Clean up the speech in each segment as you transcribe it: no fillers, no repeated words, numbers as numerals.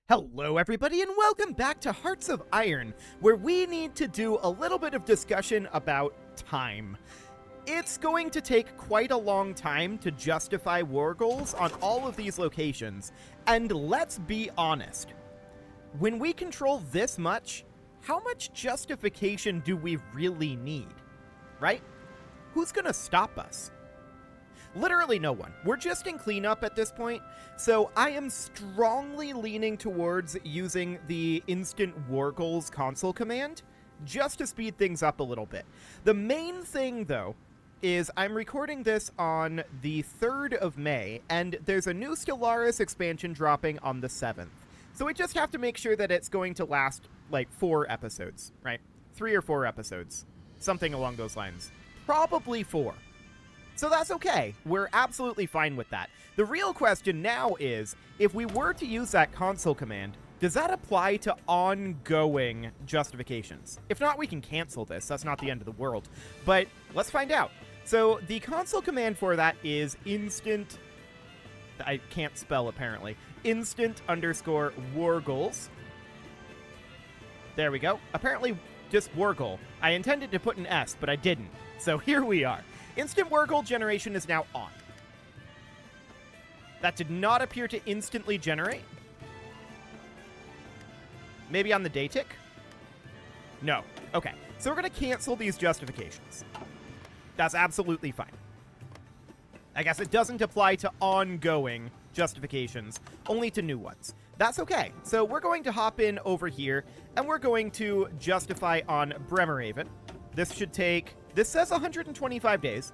Hello everybody and welcome back to Hearts of Iron, where we need to do a little bit of discussion about time. It's going to take quite a long time to justify war goals on all of these locations, and let's be honest. When we control this much, how much justification do we really need? Right? Who's gonna stop us? Literally no one. We're just in cleanup at this point, so I am strongly leaning towards using the Instant War Goals console command just to speed things up a little bit. The main thing, though, is I'm recording this on the 3rd of May, and there's a new Stellaris expansion dropping on the 7th. So we just have to make sure that it's going to last, like, 4 episodes, right? 3 or 4 episodes. Something along those lines. Probably 4. So that's okay. We're absolutely fine with that. The real question now is, if we were to use that console command, does that apply to ongoing justifications? If not, we can cancel this. That's not the end of the world. But let's find out. So the console command for that is instant... I can't spell, apparently. Instant_war goals. There we go. Apparently, just war goal. I intended to put an S, but I didn't. So here we are. Instant war goal generation is now on. That did not appear to instantly generate. Maybe on the day tick? No. Okay. So we're going to cancel these justifications. That's absolutely fine. I guess it doesn't apply to ongoing justifications, only to new ones. That's okay. So we're going to hop in over here, and we're going to justify on Bremerhaven. This should take... This says 125 days,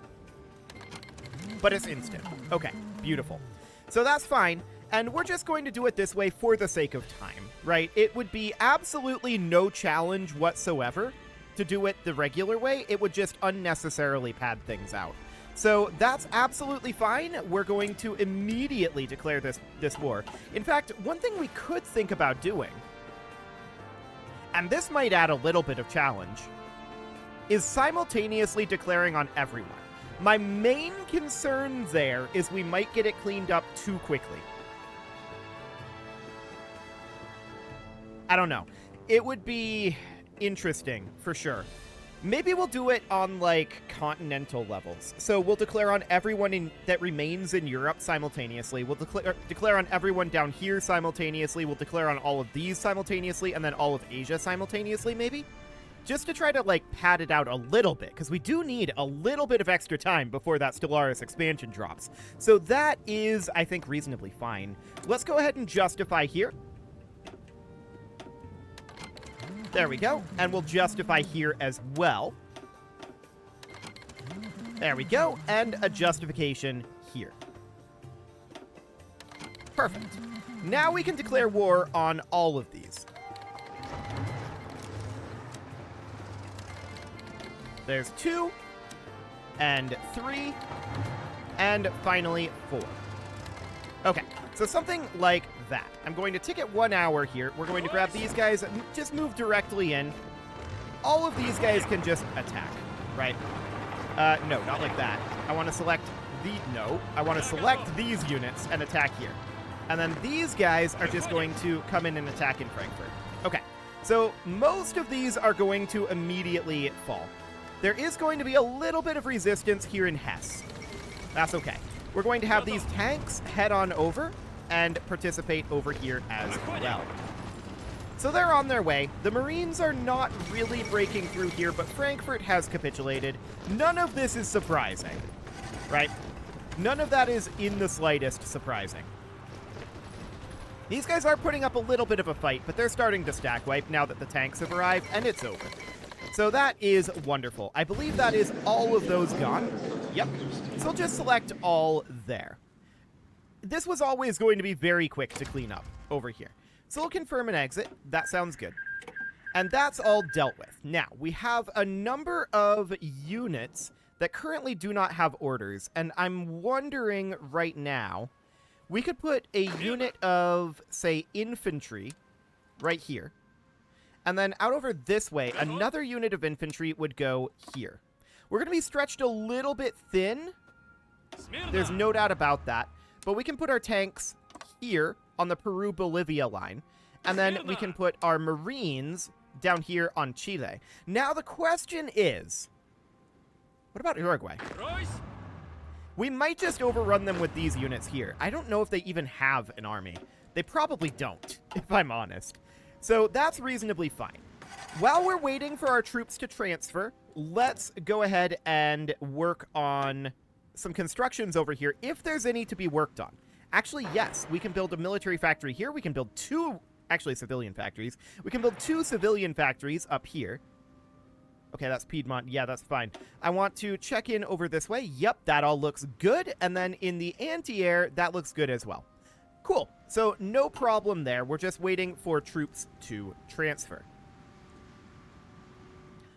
but it's instant. Okay, beautiful. So that's fine, and we're just going to do it this way for the sake of time, right? It would be absolutely no challenge whatsoever to do it the regular way. It would just unnecessarily pad things out. So that's absolutely fine. We're going to immediately declare this war. In fact, one thing we could think about doing, and this might add a little bit of challenge, is simultaneously declaring on everyone. My main concern there is we might get it cleaned up too quickly. I don't know. It would be interesting, for sure. Maybe we'll do it on, like, continental levels. So we'll declare on everyone that remains in Europe simultaneously. We'll declare on everyone down here simultaneously. We'll declare on all of these simultaneously, and then all of Asia simultaneously, maybe? Just to try to, like, pad it out a little bit, because we do need a little bit of extra time before that Stellaris expansion drops. So that is, I think, reasonably fine. Let's go ahead and justify here. There we go. And we'll justify here as well. There we go. And a justification here. Perfect. Now we can declare war on all of these. There's 2, and 3, and finally 4. Okay, so something like that. I'm going to ticket 1 hour here. We're going to grab these guys, just move directly in. All of these guys can just attack, right? No, not like that. I want to select I want to select these units and attack here. And then these guys are just going to come in and attack in Frankfurt. Okay, so most of these are going to immediately fall. There is going to be a little bit of resistance here in Hesse. That's okay. We're going to have these tanks head on over and participate over here as well. So they're on their way. The Marines are not really breaking through here, but Frankfurt has capitulated. None of this is surprising, right? None of that is in the slightest surprising. These guys are putting up a little bit of a fight, but they're starting to stack wipe now that the tanks have arrived, and it's over. So that is wonderful. I believe that is all of those gone. Yep. So we'll just select all there. This was always going to be very quick to clean up over here. So we'll confirm an exit. That sounds good. And that's all dealt with. Now, we have a number of units that currently do not have orders. And I'm wondering right now, we could put a unit of, say, infantry right here. And then out over this way, another unit of infantry would go here. We're going to be stretched a little bit thin. There's no doubt about that. But we can put our tanks here on the Peru-Bolivia line. And then we can put our Marines down here on Chile. Now the question is, what about Uruguay? We might just overrun them with these units here. I don't know if they even have an army. They probably don't, if I'm honest. So that's reasonably fine. While we're waiting for our troops to transfer, let's go ahead and work on some constructions over here, if there's any to be worked on. Actually, yes, we can build a military factory here. We can build two, actually, civilian factories. We can build two civilian factories up here. Okay, that's Piedmont. Yeah, that's fine. I want to check in over this way. Yep, that all looks good. And then in the anti-air, that looks good as well. Cool. So no problem there. We're just waiting for troops to transfer.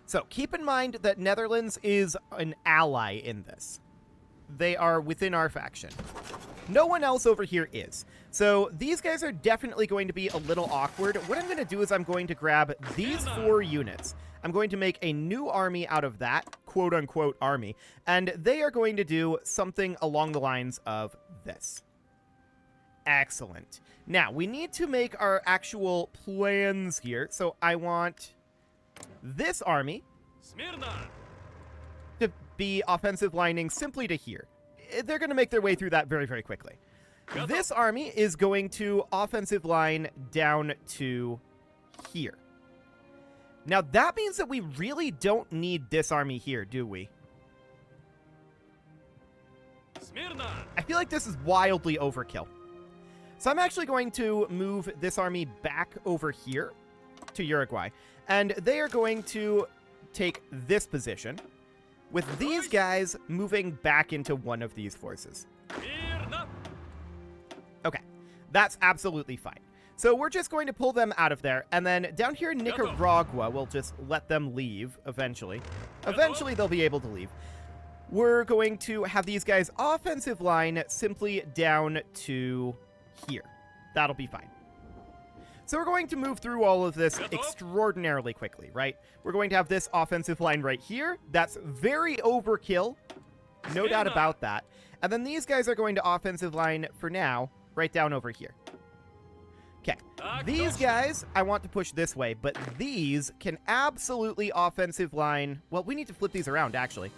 So keep in mind that Netherlands is an ally in this. They are within our faction. No one else over here is. So these guys are definitely going to be a little awkward. What I'm going to do is I'm going to grab these 4 units. I'm going to make a new army out of that, quote-unquote army, and they are going to do something along the lines of this. Excellent. Now, we need to make our actual plans here. So I want this army to be offensive lining simply to here. They're going to make their way through that very, very quickly. This army is going to offensive line down to here. Now, that means that we really don't need this army here, do we? I feel like this is wildly overkill. So I'm actually going to move this army back over here to Uruguay. And they are going to take this position, with these guys moving back into one of these forces. Okay, that's absolutely fine. So we're just going to pull them out of there, and then down here in Nicaragua, we'll just let them leave eventually. Eventually, they'll be able to leave. We're going to have these guys offensive line simply down to here. That'll be fine. So we're going to move through all of this extraordinarily quickly, right? We're going to have this offensive line right here. That's very overkill. No doubt about that. And then these guys are going to offensive line, for now, right down over here. Okay. These guys, I want to push this way, but these can absolutely offensive line. Well, we need to flip these around, actually.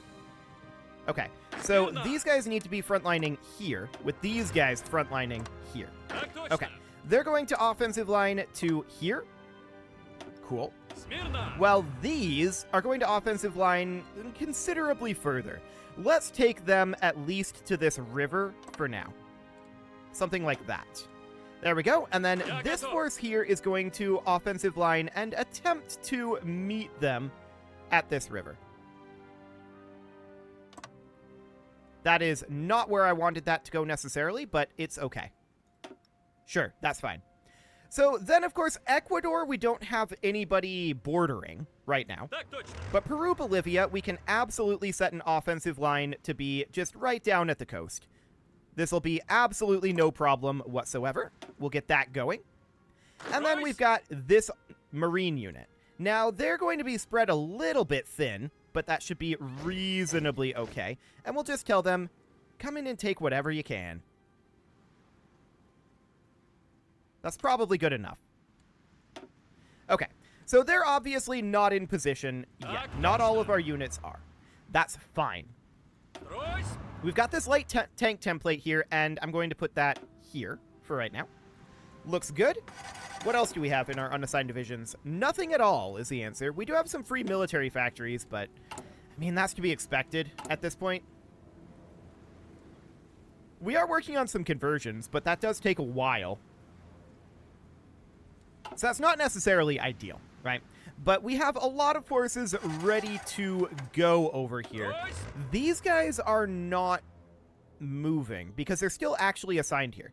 Okay. So these guys need to be frontlining here, with these guys frontlining here. Okay. They're going to offensive line to here. Cool. Well, these are going to offensive line considerably further. Let's take them at least to this river for now. Something like that. There we go. And then this force here is going to offensive line and attempt to meet them at this river. That is not where I wanted that to go necessarily, but it's okay. Sure, that's fine. So then, of course, Ecuador, we don't have anybody bordering right now. But Peru, Bolivia, we can absolutely set an offensive line to be just right down at the coast. This will be absolutely no problem whatsoever. We'll get that going. And then we've got this Marine unit. Now, they're going to be spread a little bit thin, but that should be reasonably okay. And we'll just tell them, come in and take whatever you can. That's probably good enough. Okay, so they're obviously not in position yet. Not all of our units are. That's fine. We've got this light tank template here, and I'm going to put that here for right now. Looks good. What else do we have in our unassigned divisions? Nothing at all is the answer. We do have some free military factories, but, I mean, that's to be expected at this point. We are working on some conversions, but that does take a while. So that's not necessarily ideal, right? But we have a lot of forces ready to go over here. These guys are not moving because they're still actually assigned here.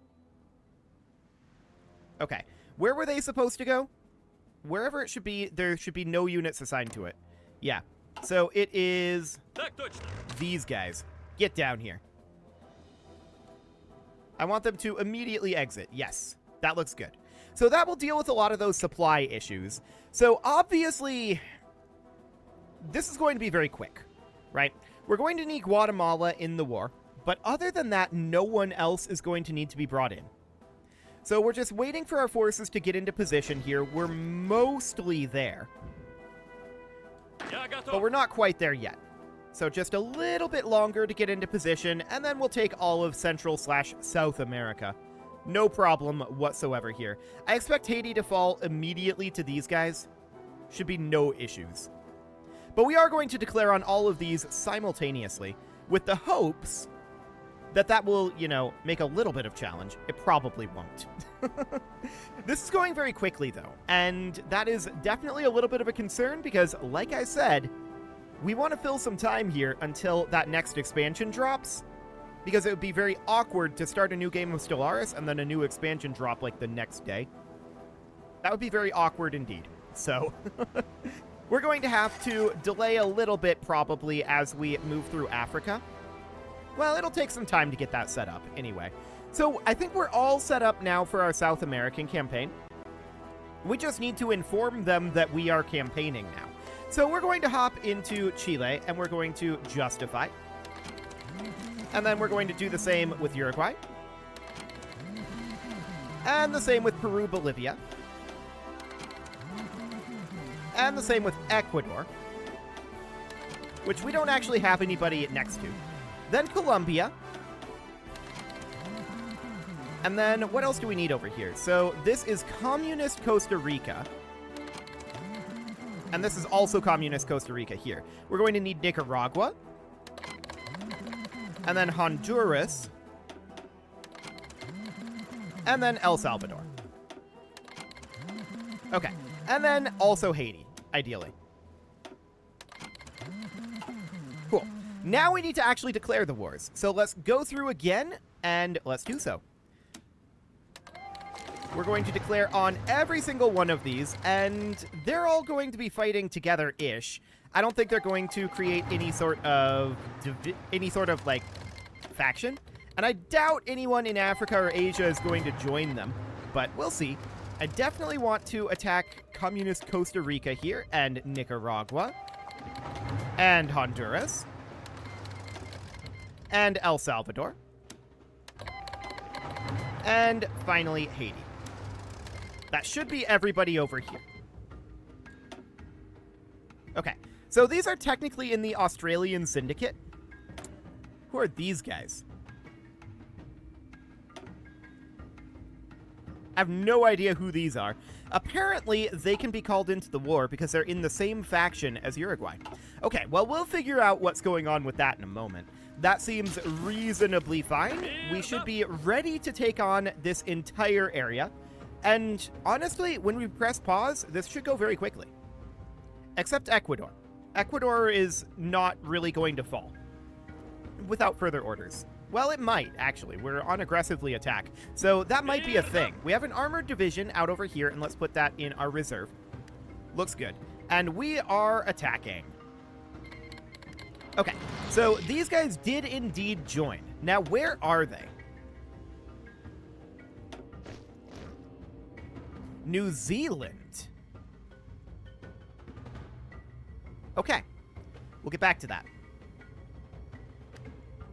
Okay. Where were they supposed to go? Wherever it should be, there should be no units assigned to it. Yeah. So it is these guys. Get down here. I want them to immediately exit. Yes. That looks good. So that will deal with a lot of those supply issues. So obviously, this is going to be very quick, right? We're going to need Guatemala in the war, but other than that, no one else is going to need to be brought in. So we're just waiting for our forces to get into position here. We're mostly there. But we're not quite there yet. So just a little bit longer to get into position, and then we'll take all of Central/South America. No problem whatsoever here. I expect Haiti to fall immediately to these guys. Should be no issues. But we are going to declare on all of these simultaneously, with the hopes that that will, you know, make a little bit of challenge. It probably won't. This is going very quickly, though, and that is definitely a little bit of a concern because, like I said, we want to fill some time here until that next expansion drops, because it would be very awkward to start a new game of Stellaris and then a new expansion drop like the next day. That would be very awkward indeed. So we're going to have to delay a little bit probably as we move through Africa. Well, it'll take some time to get that set up anyway. So I think we're all set up now for our South American campaign. We just need to inform them that we are campaigning now. So we're going to hop into Chile and we're going to justify. And then we're going to do the same with Uruguay. And the same with Peru, Bolivia. And the same with Ecuador, which we don't actually have anybody next to. Then Colombia. And then what else do we need over here? So this is Communist Costa Rica. And this is also Communist Costa Rica here. We're going to need Nicaragua. And then Honduras. And then El Salvador. Okay. And then also Haiti, ideally. Cool. Now we need to actually declare the wars. So let's go through again, and let's do so. We're going to declare on every single one of these, and they're all going to be fighting together-ish. I don't think they're going to create any sort of like faction, and I doubt anyone in Africa or Asia is going to join them, but we'll see. I definitely want to attack Communist Costa Rica here, and Nicaragua, and Honduras, and El Salvador, and finally Haiti. That should be everybody over here. Okay, so these are technically in the Australian Syndicate. Who are these guys? I have no idea who these are. Apparently, they can be called into the war because they're in the same faction as Uruguay. Okay, well, we'll figure out what's going on with that in a moment. That seems reasonably fine. We should be ready to take on this entire area. And honestly, when we press pause, this should go very quickly. Except Ecuador. Ecuador is not really going to fall without further orders. Well, it might, actually. We're on aggressively attack. So that might be a thing. We have an armored division out over here, and let's put that in our reserve. Looks good. And we are attacking. Okay, so these guys did indeed join. Now, where are they? New Zealand. Okay, we'll get back to that.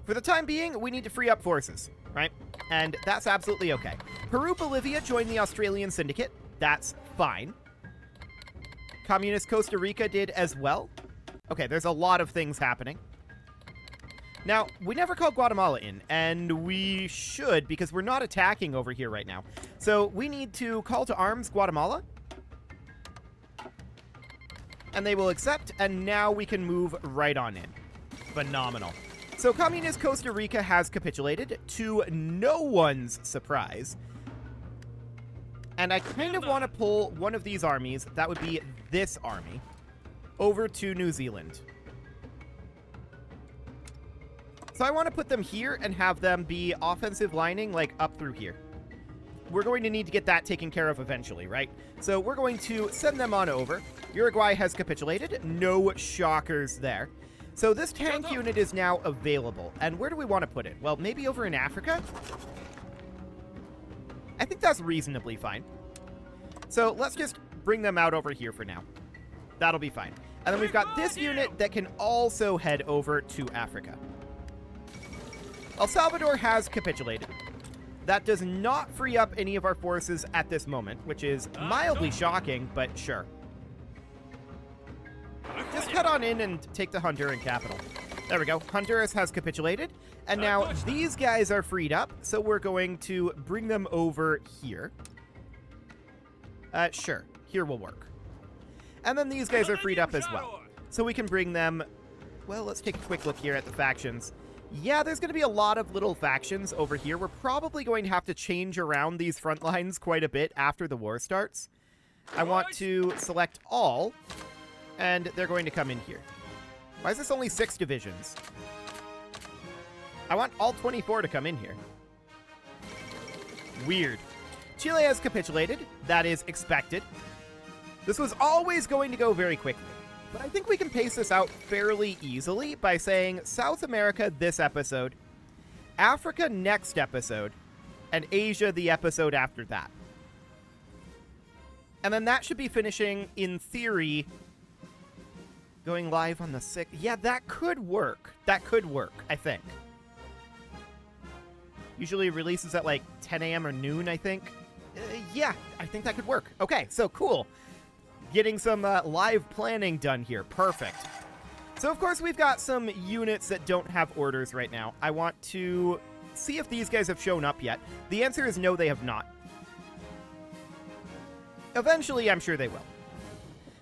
For the time being, we need to free up forces, right? And that's absolutely okay. Peru, Bolivia joined the Australian Syndicate. That's fine. Communist Costa Rica did as well. Okay, there's a lot of things happening. Now, we never called Guatemala in, and we should, because we're not attacking over here right now. So we need to call to arms Guatemala. And they will accept, and now we can move right on in. Phenomenal. So Communist Costa Rica has capitulated, to no one's surprise. And I kind of want to pull one of these armies, that would be this army, over to New Zealand. So I want to put them here and have them be offensive lining, like, up through here. We're going to need to get that taken care of eventually, right? So we're going to send them on over. Uruguay has capitulated. No shockers there. So this tank unit is now available. And where do we want to put it? Well, maybe over in Africa? I think that's reasonably fine. So let's just bring them out over here for now. That'll be fine. And then we've got this unit that can also head over to Africa. El Salvador has capitulated. That does not free up any of our forces at this moment, which is mildly shocking, but sure. Just head on in and take the Honduran capital. There we go. Honduras has capitulated, and now these guys are freed up, so we're going to bring them over here. Sure. Here will work. And then these guys are freed up as well. So we can bring them... Well, let's take a quick look here at the factions. Yeah, there's going to be a lot of little factions over here. We're probably going to have to change around these front lines quite a bit after the war starts. I want to select all, and they're going to come in here. Why is this only 6 divisions? I want all 24 to come in here. Weird. Chile has capitulated. That is expected. This was always going to go very quickly. But I think we can pace this out fairly easily by saying South America this episode, Africa next episode, and Asia the episode after that. And then that should be finishing, in theory, going live on the 6th. Yeah, that could work. That could work, I think. Usually releases at like 10 a.m. or noon, I think. Yeah, I think that could work. Okay, so cool. Getting some live planning done here. Perfect. So, of course, we've got some units that don't have orders right now. I want to see if these guys have shown up yet. The answer is no, they have not. Eventually, I'm sure they will.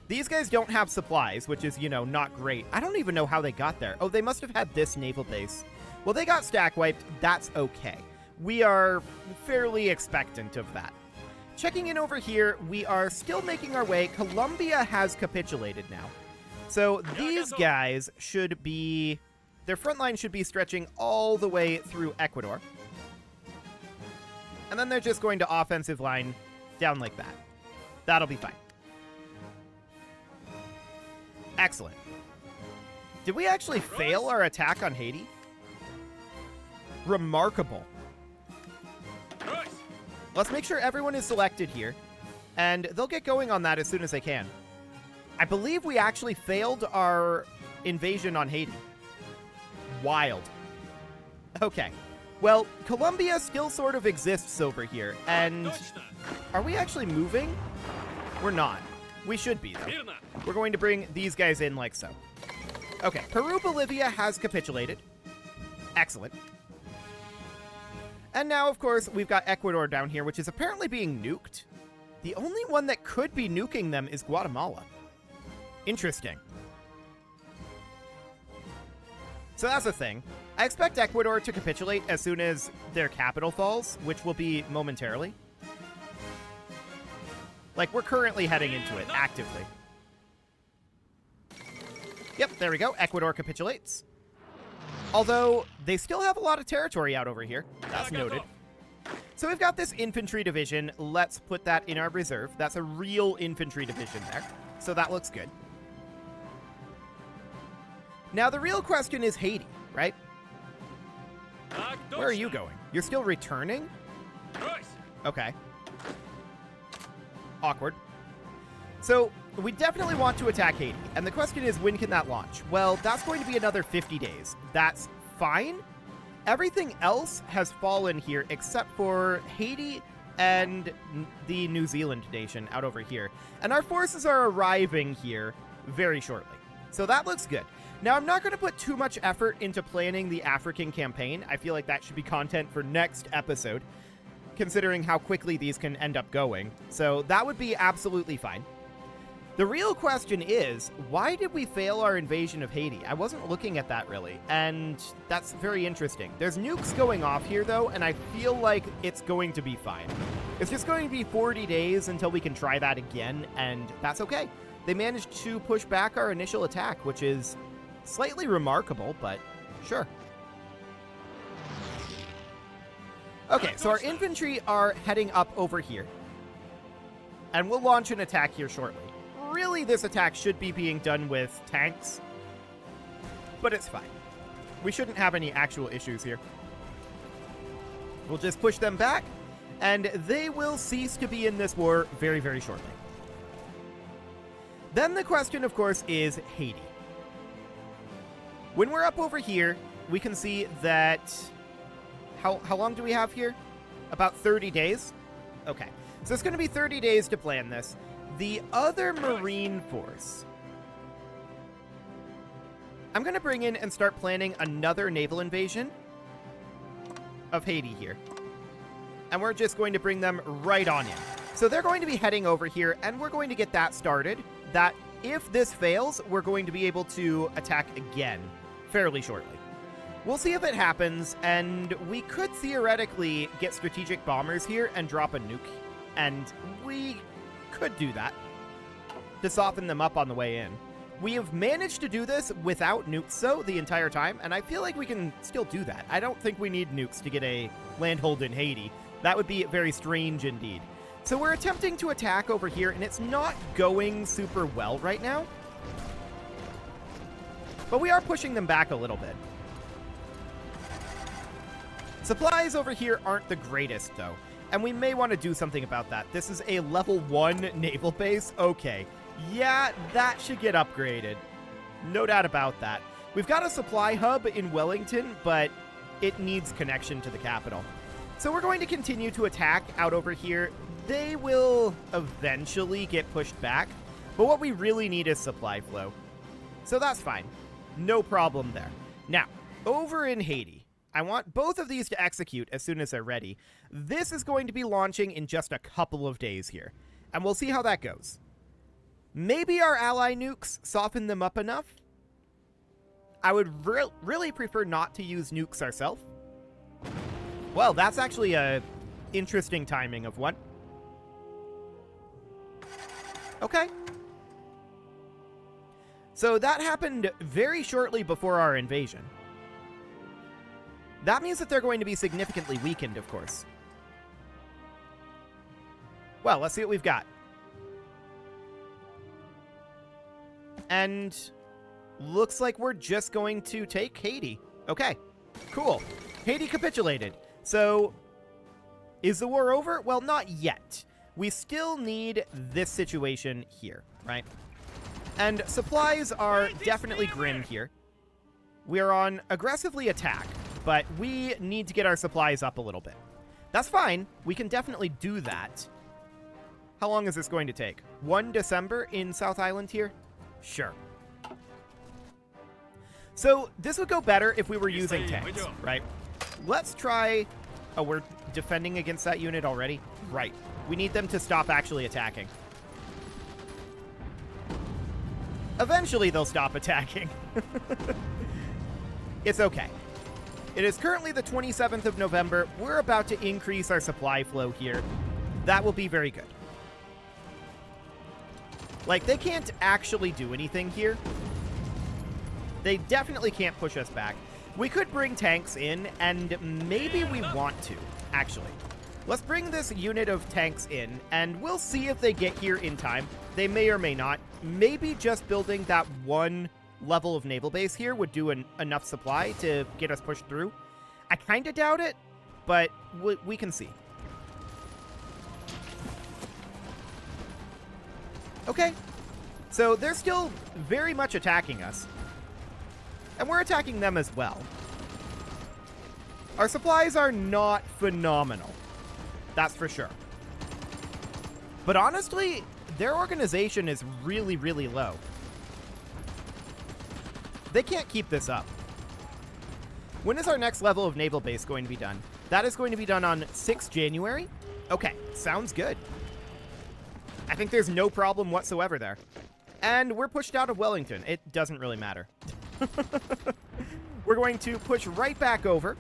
These guys don't have supplies, which is, you know, not great. I don't even know how they got there. Oh, they must have had this naval base. Well, they got stack wiped. That's okay. We are fairly expectant of that. Checking in over here, we are still making our way. Colombia has capitulated now. So these guys should be... Their front line should be stretching all the way through Ecuador. And then they're just going to offensive line down like that. That'll be fine. Excellent. Did we actually fail our attack on Haiti? Remarkable. Let's make sure everyone is selected here, and they'll get going on that as soon as they can. I believe we actually failed our invasion on Haiti. Wild. Okay. Well, Colombia still sort of exists over here, and are we actually moving? We're not. We should be, though. We're going to bring these guys in like so. Okay, Peru-Bolivia has capitulated. Excellent. And now, of course, we've got Ecuador down here, which is apparently being nuked. The only one that could be nuking them is Guatemala. Interesting. So that's the thing. I expect Ecuador to capitulate as soon as their capital falls, which will be momentarily. Like, we're currently heading into it, actively. Yep, there we go. Ecuador capitulates. Although, they still have a lot of territory out over here. That's noted. So we've got this infantry division. Let's put that in our reserve. That's a real infantry division there. So that looks good. Now, the real question is Haiti, right? Where are you going? You're still returning? Okay. Awkward. So, we definitely want to attack Haiti, and the question is, when can that launch? Well, that's going to be another 50 days. That's fine. Everything else has fallen here except for Haiti and the New Zealand nation out over here. And our forces are arriving here very shortly. So that looks good. Now, I'm not going to put too much effort into planning the African campaign. I feel like that should be content for next episode, considering how quickly these can end up going. So that would be absolutely fine. The real question is, why did we fail our invasion of Haiti? I wasn't looking at that, really, and that's very interesting. There's nukes going off here, though, and I feel like it's going to be fine. It's just going to be 40 days until we can try that again, and that's okay. They managed to push back our initial attack, which is slightly remarkable, but sure. Okay, so our infantry are heading up over here, and we'll launch an attack here shortly. Really, this attack should be being done with tanks, but it's fine. We shouldn't have any actual issues here. We'll just push them back, and they will cease to be in this war very, very shortly. Then the question, of course, is Haiti. When we're up over here, we can see that... How long do we have here? About 30 days? Okay. So it's going to be 30 days to plan this. The other Marine force, I'm going to bring in and start planning another naval invasion of Haiti here. And we're just going to bring them right on in. So they're going to be heading over here, and we're going to get that started. That if this fails, we're going to be able to attack again fairly shortly. We'll see if it happens, and we could theoretically get strategic bombers here and drop a nuke. And we could do that to soften them up on the way in. We have managed to do this without nukes, though, the entire time, and I feel like we can still do that. I don't think we need nukes to get a landhold in Haiti. That would be very strange indeed. So we're attempting to attack over here, and it's not going super well right now. But we are pushing them back a little bit. Supplies over here aren't the greatest, though, and we may want to do something about that. This is a level 1 naval base. Okay. Yeah, that should get upgraded. No doubt about that. We've got a supply hub in Wellington, but it needs connection to the capital. So we're going to continue to attack out over here. They will eventually get pushed back, but what we really need is supply flow. So that's fine. No problem there. Now, over in Haiti, I want both of these to execute as soon as they're ready. This is going to be launching in just a couple of days here, and we'll see how that goes. Maybe our ally nukes soften them up enough. I would really prefer not to use nukes ourselves. Well, that's actually a interesting timing of one. Okay. So that happened very shortly before our invasion. That means that they're going to be significantly weakened, of course. Well, let's see what we've got. And looks like we're just going to take Haiti. Okay, cool. Haiti capitulated. So, is the war over? Well, not yet. We still need this situation here, right? And supplies are definitely grim here. We are on aggressively attack, but we need to get our supplies up a little bit. That's fine. We can definitely do that. How long is this going to take? 1 December in South Island here? Sure. So this would go better if we were using tanks, right? Let's try... Oh, we're defending against that unit already? Right. We need them to stop actually attacking. Eventually they'll stop attacking. It's okay. It is currently the 27th of November. We're about to increase our supply flow here. That will be very good. Like, they can't actually do anything here. They definitely can't push us back. We could bring tanks in, and maybe we want to, actually. Let's bring this unit of tanks in, and we'll see if they get here in time. They may or may not. Maybe just building that one level of naval base here would do enough supply to get us pushed through. I kind of doubt it, but we can see. Okay, so they're still very much attacking us. And we're attacking them as well. Our supplies are not phenomenal. That's for sure. But honestly, their organization is really, really low. They can't keep this up. When is our next level of naval base going to be done? That is going to be done on 6th January. Okay, sounds good. I think there's no problem whatsoever there. And we're pushed out of Wellington. It doesn't really matter. We're going to push right back over.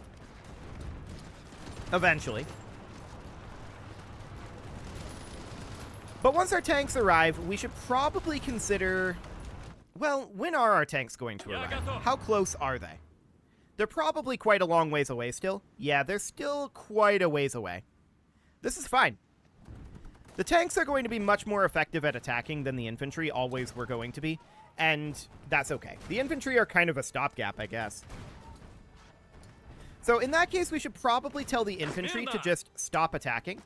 Eventually. But once our tanks arrive, we should probably consider... Well, when are our tanks going to arrive? How close are they? They're probably quite a long ways away still. Yeah, they're still quite a ways away. This is fine. The tanks are going to be much more effective at attacking than the infantry always were going to be, and that's okay. The infantry are kind of a stopgap, I guess. So in that case, we should probably tell the infantry to just stop attacking.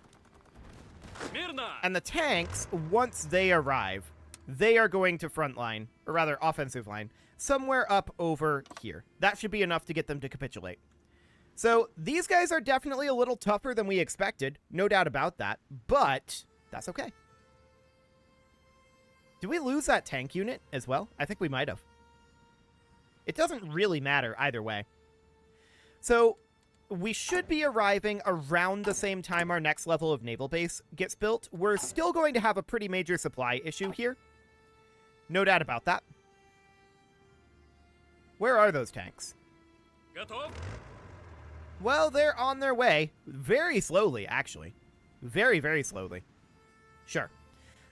And the tanks, once they arrive, they are going to front line, or rather offensive line, somewhere up over here. That should be enough to get them to capitulate. So these guys are definitely a little tougher than we expected, no doubt about that, but that's okay. Did we lose that tank unit as well? I think we might have. It doesn't really matter either way. So we should be arriving around the same time our next level of naval base gets built. We're still going to have a pretty major supply issue here. No doubt about that. Where are those tanks? Get up. Well, they're on their way. Very slowly, actually. Very, very slowly. Sure.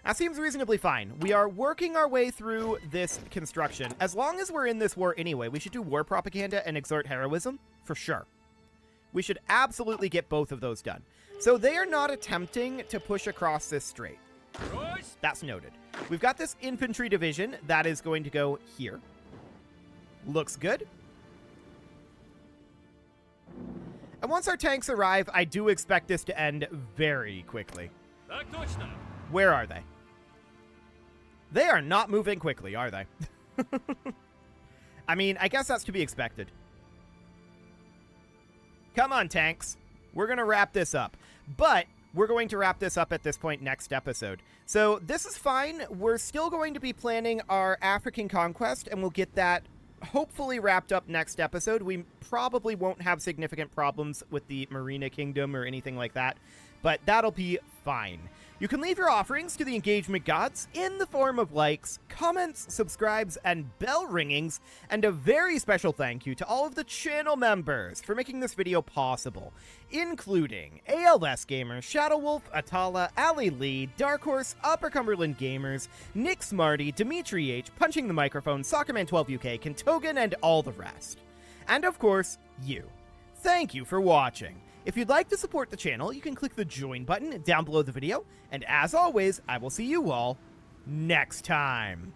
That seems reasonably fine. We are working our way through this construction. As long as we're in this war anyway, we should do war propaganda and exert heroism, for sure. We should absolutely get both of those done. So they are not attempting to push across this strait. That's noted. We've got this infantry division that is going to go here. Looks good. And once our tanks arrive, I do expect this to end very quickly. Where are they? They are not moving quickly, are they? I mean, I guess that's to be expected. Come on, tanks. We're going to wrap this up. But we're going to wrap this up at this point next episode. So this is fine. We're still going to be planning our African conquest, and we'll get that hopefully wrapped up next episode. We probably won't have significant problems with the Marina Kingdom or anything like that, but that'll be fine. You can leave your offerings to the engagement gods in the form of likes, comments, subscribes, and bell ringings, and a very special thank you to all of the channel members for making this video possible, including ALS Gamers, Shadow Wolf, Atala, Ali Lee, Dark Horse, Upper Cumberland Gamers, Nick Smarty, Dimitri H, Punching the Microphone, Soccerman12UK, Kentogan, and all the rest. And of course, you. Thank you for watching. If you'd like to support the channel, you can click the join button down below the video, and as always, I will see you all next time.